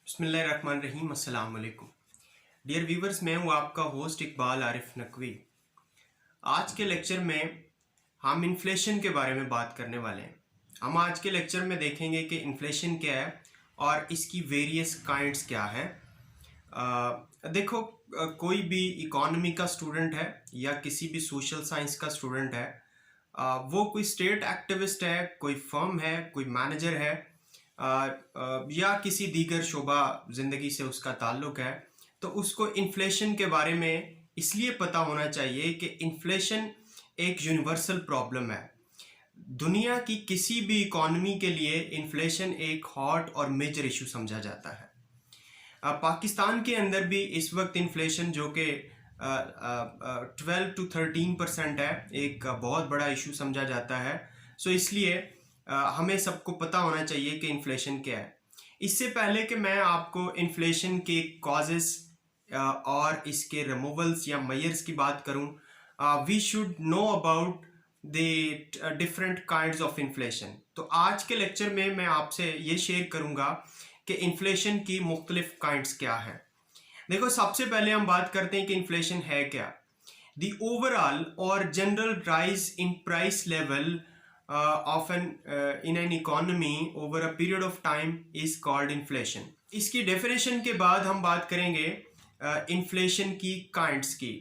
बिस्मिल्लाहिर्रहमानिर्रहीम अस्सलाम वालेकुम। डियर व्यूवर्स, मैं हूँ आपका होस्ट इकबाल आरिफ नकवी। आज के लेक्चर में हम इन्फ्लेशन के बारे में बात करने वाले हैं। हम आज के लेक्चर में देखेंगे कि इन्फ्लेशन क्या है और इसकी वेरियस काइंड्स क्या हैं। देखो, कोई भी इकोनॉमी का स्टूडेंट है या किसी भी सोशल साइंस का स्टूडेंट है, वो कोई स्टेट एक्टिविस्ट है, कोई फर्म है, कोई मैनेजर है, या किसी दीगर शोबा ज़िंदगी से उसका ताल्लुक है, तो उसको इन्फ्लेशन के बारे में इसलिए पता होना चाहिए कि इन्फ्लेशन एक यूनिवर्सल प्रॉब्लम है। दुनिया की किसी भी इकोनॉमी के लिए इन्फ्लेशन एक हॉट और मेजर इशू समझा जाता है। पाकिस्तान के अंदर भी इस वक्त इन्फ्लेशन जो कि 12 to 13% है, एक बहुत बड़ा इशू समझा जाता है। सो इसलिए हमें सबको पता होना चाहिए कि इन्फ्लेशन क्या है। इससे पहले कि मैं आपको इन्फ्लेशन के कॉजेस और इसके रिमूवल्स या मेजर्स की बात करूं, we should know about the different kinds of inflation. तो आज के लेक्चर में मैं आपसे ये शेयर करूंगा कि इन्फ्लेशन की मुख्तलिफ काइंड्स क्या हैं। देखो, सबसे पहले हम बात करते हैं कि इन्फ्लेशन है क्या। द ओवरऑल और general rise in price level in an economy over a period of time is called inflation। इसकी डेफिनेशन के बाद हम बात करेंगे इन्फ्लेशन की काइंड्स की।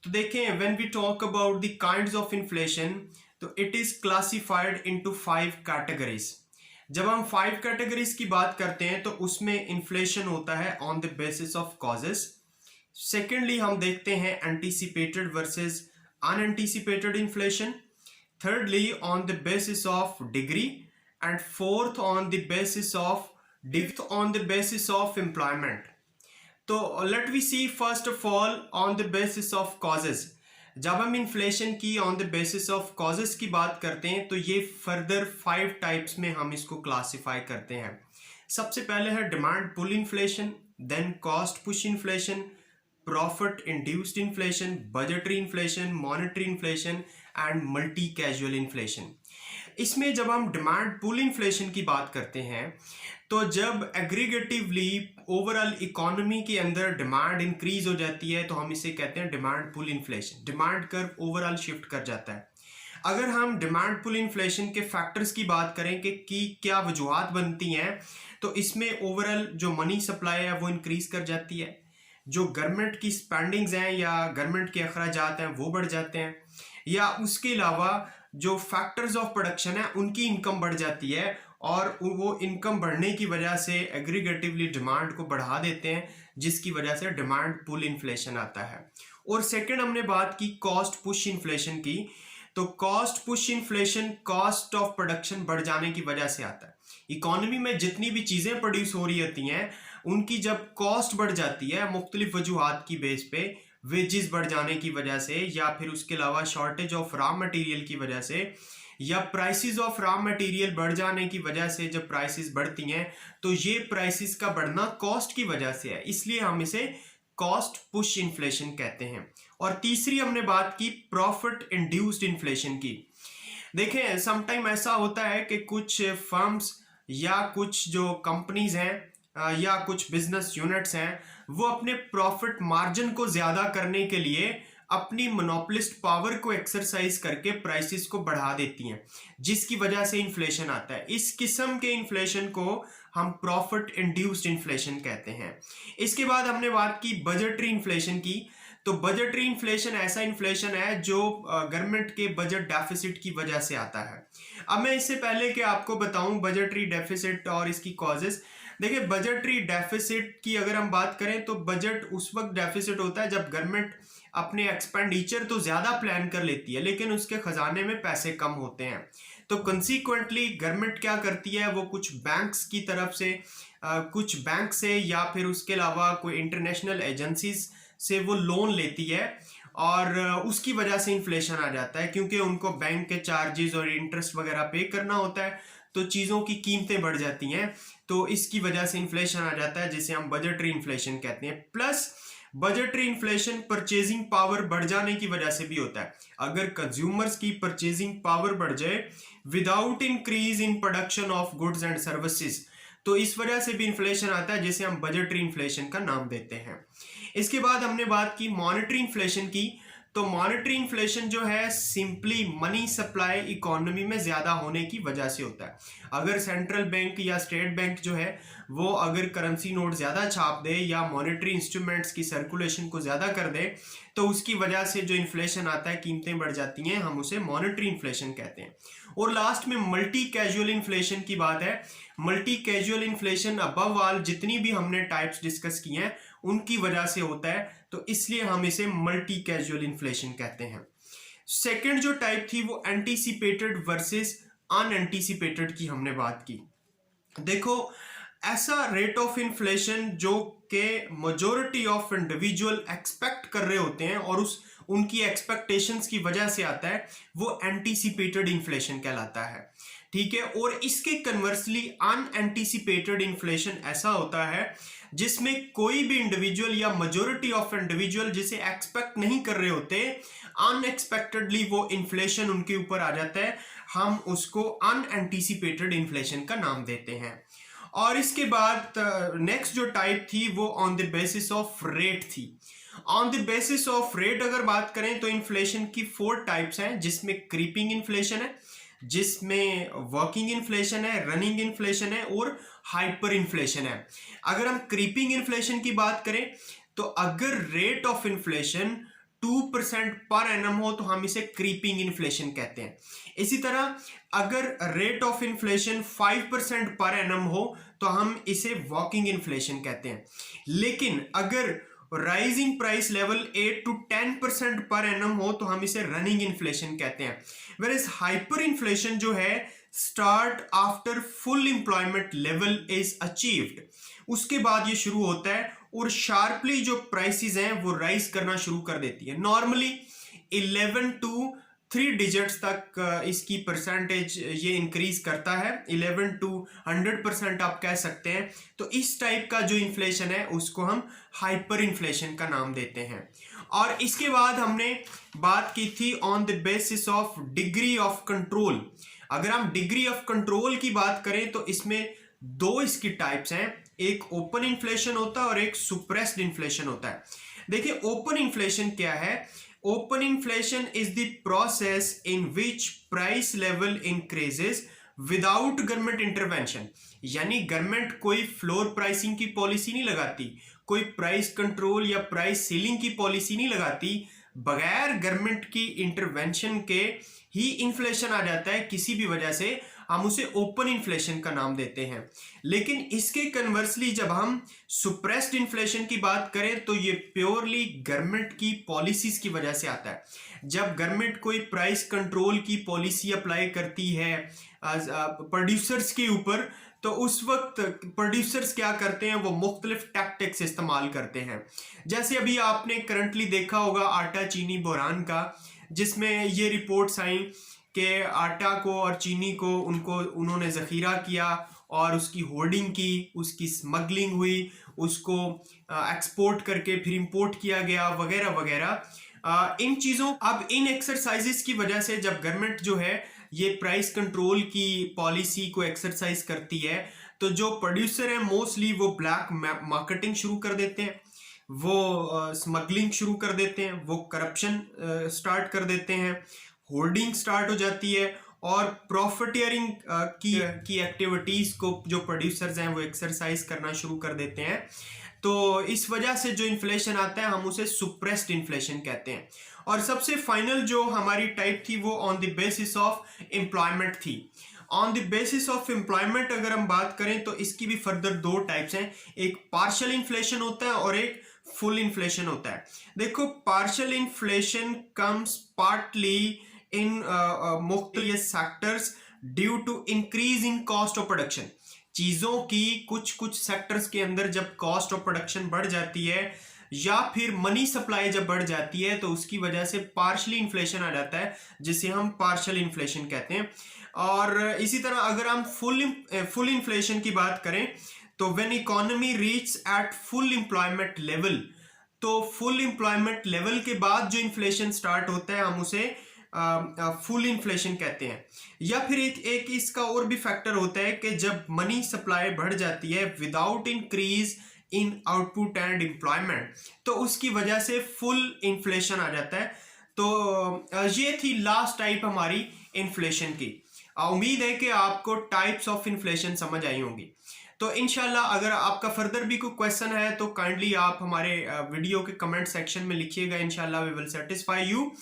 तो देखें, when we talk about the kinds of inflation, तो it is classified into 5 categories। जब हम 5 कैटेगरीज की बात करते हैं तो उसमें इन्फ्लेशन होता है on the basis of causes. Secondly हम देखते हैं anticipated versus unanticipated inflation. Thirdly, on the basis of degree, and fourth on the basis of employment। तो let we see first of all on the basis of causes। जब हम inflation की on the basis of causes की बात करते हैं तो ये फर्दर 5 टाइप्स में हम इसको क्लासिफाई करते हैं। सबसे पहले है demand pull inflation, then cost push inflation, profit induced inflation, budgetary inflation, monetary inflation and multi causal inflation. इसमें जब हम डिमांड पुल इन्फ्लेशन की बात करते हैं तो जब एग्रीगेटिवली ओवरऑल इकोनॉमी के अंदर डिमांड इंक्रीज हो जाती है तो हम इसे कहते हैं demand pull inflation. Demand curve overall shift कर जाता है। अगर हम डिमांड पुल इन्फ्लेशन के फैक्टर्स की बात करें कि क्या वजूहात बनती हैं, तो इसमें ओवरऑल जो मनी सप्लाई है वो इंक्रीज कर जाती है, जो गवर्नमेंट की स्पेंडिंग्स हैं या गवर्नमेंट के अखराजात हैं वो बढ़ जाते हैं, या उसके अलावा जो फैक्टर्स ऑफ प्रोडक्शन है उनकी इनकम बढ़ जाती है और वो इनकम बढ़ने की वजह से एग्रीगेटिवली डिमांड को बढ़ा देते हैं, जिसकी वजह से डिमांड पुल इन्फ्लेशन आता है। और सेकंड हमने बात की कॉस्ट पुश इन्फ्लेशन की। तो cost push inflation cost of production बढ़ जाने की वजह से आता है। इकोनॉमी में जितनी भी चीजें प्रोड्यूस हो रही होती हैं उनकी जब कॉस्ट बढ़ जाती है मुख्तलिफ वजूहात की बेस पे, वेजेस बढ़ जाने की वजह से, या फिर उसके अलावा शॉर्टेज ऑफ रॉ मटेरियल की वजह से, या प्राइसेस ऑफ रॉ मटेरियल बढ़ जाने की वजह से जब प्राइसेस बढ़ती हैं तो ये प्राइसेस का बढ़ना कॉस्ट की वजह से है, इसलिए हम इसे कॉस्ट पुश इन्फ्लेशन कहते हैं। और तीसरी हमने बात की प्रॉफिट इंड्यूस्ड इन्फ्लेशन की। देखें, समटाइम ऐसा होता है कि कुछ फर्म्स या कुछ जो कंपनीज हैं या कुछ बिजनेस यूनिट्स हैं वो अपने प्रॉफिट मार्जिन को ज्यादा करने के लिए अपनी मोनोपोलिस्ट पावर को एक्सरसाइज करके प्राइसेस को बढ़ा देती हैं, जिसकी वजह से इन्फ्लेशन आता है। इस किस्म के इन्फ्लेशन को हम प्रॉफिट इंड्यूस्ड इन्फ्लेशन कहते हैं। इसके बाद हमने बात की बजटरी इन्फ्लेशन की। तो बजटरी इन्फ्लेशन ऐसा इन्फ्लेशन है जो गवर्नमेंट के बजट डेफिसिट की वजह से आता है। अब मैं इससे पहले कि आपको बताऊं बजटरी डेफिसिट और इसकी कॉजेस, देखिए बजटरी डेफिसिट की अगर हम बात करें तो बजट उस वक्त डेफिसिट होता है जब गवर्नमेंट अपने एक्सपेंडिचर तो ज्यादा प्लान कर लेती है लेकिन उसके खजाने में पैसे कम होते हैं। तो कंसीक्वेंटली गवर्नमेंट क्या करती है, वो कुछ बैंक्स की तरफ से कुछ बैंक से या फिर उसके अलावा कोई इंटरनेशनल एजेंसीज से वो लोन लेती है और उसकी वजह से इन्फ्लेशन आ जाता है, क्योंकि उनको बैंक के चार्जेस और इंटरेस्ट वगैरह पे करना होता है तो चीज़ों की कीमतें बढ़ जाती हैं, तो इसकी वजह से इन्फ्लेशन आ जाता है जिसे हम बजटरी इन्फ्लेशन कहते हैं। Plus budgetary inflation purchasing power बढ़ जाने की वजह से भी होता है। अगर कंज्यूमर्स की परचेजिंग पावर बढ़ जाए without increase in production of goods and services तो इस वजह से भी इन्फ्लेशन आता है, जिसे हम बजटरी इन्फ्लेशन का नाम देते हैं। इसके बाद हमने बात की मॉनेटरी इन्फ्लेशन की। तो मॉनेटरी इन्फ्लेशन जो है सिंपली मनी सप्लाई इकोनॉमी में ज्यादा होने की वजह से होता है। अगर सेंट्रल बैंक या स्टेट बैंक जो है वो अगर करेंसी नोट ज्यादा छाप दे या मॉनेटरी इंस्ट्रूमेंट्स की सर्कुलेशन को ज्यादा कर दे तो उसकी वजह से जो इन्फ्लेशन आता है, कीमतें बढ़ जाती हैं, हम उसे मॉनेटरी इन्फ्लेशन कहते हैं। और लास्ट में मल्टी कैजुअल इन्फ्लेशन की बात है। Multi causal inflation above all जितनी भी हमने टाइप्स डिस्कस की हैं उनकी वजह से होता है, तो इसलिए हम इसे मल्टी कैजुअल इन्फ्लेशन कहते हैं। सेकंड जो टाइप थी वो एंटीसिपेटेड वर्सेस अनएंटीसिपेटेड की हमने बात की। देखो, ऐसा रेट ऑफ इन्फ्लेशन जो के मेजॉरिटी ऑफ इंडिविजुअल एक्सपेक्ट कर रहे होते हैं और उनकी एक्सपेक्टेशंस की वजह से आता है, वो एंटीसिपेटेड इन्फ्लेशन कहलाता है। ठीक है। और इसके कन्वर्सली अनएंटीसिपेटेड इन्फ्लेशन ऐसा होता है जिसमें कोई भी इंडिविजुअल या मेजॉरिटी ऑफ इंडिविजुअल जिसे एक्सपेक्ट नहीं कर रहे होते, अनएक्सपेक्टेडली वो इन्फ्लेशन उनके ऊपर आ जाता है, हम उसको अनएंटीसिपेटेड इन्फ्लेशन का नाम देते हैं। और इसके बाद नेक्स्ट जो टाइप थी वो on the basis of rate थी। On the basis of rate अगर बात करें तो इन्फ्लेशन की 4 टाइप्स हैं, जिसमें क्रीपिंग इन्फ्लेशन है, जिसमें वर्किंग इन्फ्लेशन है, रनिंग इन्फ्लेशन है और हाइपर इन्फ्लेशन है। अगर हम क्रीपिंग इन्फ्लेशन की बात करें तो अगर rate of inflation 2% per annum हो तो हम इसे क्रीपिंग इन्फ्लेशन कहते हैं। इसी तरह अगर rate of inflation 5% per annum हो तो हम इसे वॉकिंग इन्फ्लेशन कहते हैं। लेकिन अगर rising price level 8 to 10% per annum हो तो हम इसे रनिंग इन्फ्लेशन कहते हैं। वेयर हाइपर इन्फ्लेशन जो है start after full employment level is achieved, उसके बाद ये शुरू होता है और शार्पली जो प्राइसेस हैं वो राइज करना शुरू कर देती है। नॉर्मली 11 to 3 डिजिट्स तक इसकी परसेंटेज ये इंक्रीज करता है, 11 to 100% आप कह सकते हैं। तो इस टाइप का जो इन्फ्लेशन है उसको हम हाइपर इन्फ्लेशन का नाम देते हैं। और इसके बाद हमने बात की थी on the basis of degree of control. अगर हम डिग्री ऑफ कंट्रोल की बात करें तो इसमें 2 इसकी टाइप्स हैं, एक ओपन इन्फ्लेशन होता है और एक सुप्रेस्ड इन्फ्लेशन होता है। देखिए ओपन इन्फ्लेशन क्या है। Open inflation is the process in which price level increases without government intervention, यानी गवर्नमेंट कोई फ्लोर प्राइसिंग की पॉलिसी नहीं लगाती, कोई प्राइस कंट्रोल या प्राइस सीलिंग की पॉलिसी नहीं लगाती, बगैर गवर्नमेंट की इंटरवेंशन के ही इन्फ्लेशन आ जाता है किसी भी वजह से, हम उसे ओपन इन्फ्लेशन का नाम देते हैं। लेकिन इसके कन्वर्सली जब हम सुप्रेस्ड इन्फ्लेशन की बात करें तो ये प्योरली गवर्नमेंट की पॉलिसीज की वजह से आता है। जब गवर्नमेंट कोई प्राइस कंट्रोल की पॉलिसी अप्लाई करती है प्रोड्यूसर्स के ऊपर, तो उस वक्त प्रोड्यूसर्स क्या करते हैं, वो मुख्तलिफ टैक्टिक्स इस्तेमाल करते हैं। जैसे अभी आपने करंटली देखा होगा आटा चीनी बहरान का, जिसमें ये रिपोर्ट्स आई कि आटा को और चीनी को उन्होंने ज़ख़ीरा किया और उसकी होर्डिंग की, उसकी स्मगलिंग हुई, उसको एक्सपोर्ट करके फिर इंपोर्ट किया गया वगैरह वगैरह। इन चीज़ों अब इन एक्सरसाइजेस की वजह से जब गवर्नमेंट जो है ये प्राइस कंट्रोल की पॉलिसी को एक्सरसाइज करती है तो जो प्रोड्यूसर है मोस्टली वो ब्लैक मार्केटिंग शुरू कर देते हैं, वो स्मगलिंग शुरू कर देते हैं, वो करप्शन स्टार्ट कर देते हैं, होर्डिंग स्टार्ट हो जाती है और प्रॉफिटियरिंग की एक्टिविटीज को जो प्रोड्यूसर्स हैं वो एक्सरसाइज करना शुरू कर देते हैं। तो इस वजह से जो इन्फ्लेशन आता है हम उसे सुप्रेस्ड इन्फ्लेशन कहते हैं। और सबसे फाइनल जो हमारी टाइप थी वो on the basis of employment थी। On the basis of employment अगर हम बात करें तो इसकी भी फर्दर 2 टाइप्स हैं, एक पार्शियल इन्फ्लेशन होता है और एक फुल इन्फ्लेशन होता है। देखो partial inflation comes partly in मुख्तलिफ sectors due to increase in cost of production. चीजों की कुछ सेक्टर्स के अंदर जब कॉस्ट ऑफ प्रोडक्शन बढ़ जाती है या फिर मनी सप्लाई जब बढ़ जाती है तो उसकी वजह से पार्शियली इन्फ्लेशन आ जाता है, जिसे हम पार्शियल इन्फ्लेशन कहते हैं। और इसी तरह अगर हम फुल इन्फ्लेशन की बात करें तो when economy reach at full employment level, तो फुल एम्प्लॉयमेंट लेवल के बाद जो इन्फ्लेशन स्टार्ट होता है हम उसे फुल इन्फ्लेशन कहते हैं। या फिर एक इसका और भी फैक्टर होता है कि जब मनी सप्लाई बढ़ जाती है without increase in output and employment, तो उसकी वजह से फुल इन्फ्लेशन आ जाता है। तो ये थी लास्ट टाइप हमारी इन्फ्लेशन की। उम्मीद है कि आपको टाइप्स ऑफ इन्फ्लेशन समझ आई होंगी। तो इनशाला अगर आपका फर्दर भी कोई क्वेश्चन है तो काइंडली आप हमारे वीडियो के कमेंट सेक्शन में लिखिएगा, इनशाला वी विल सेटिस्फाई यू।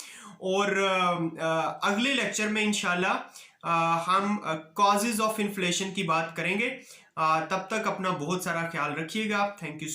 और अगले लेक्चर में इनशाला हम कॉजेज ऑफ इन्फ्लेशन की बात करेंगे। तब तक अपना बहुत सारा ख्याल रखिएगा। Thank you so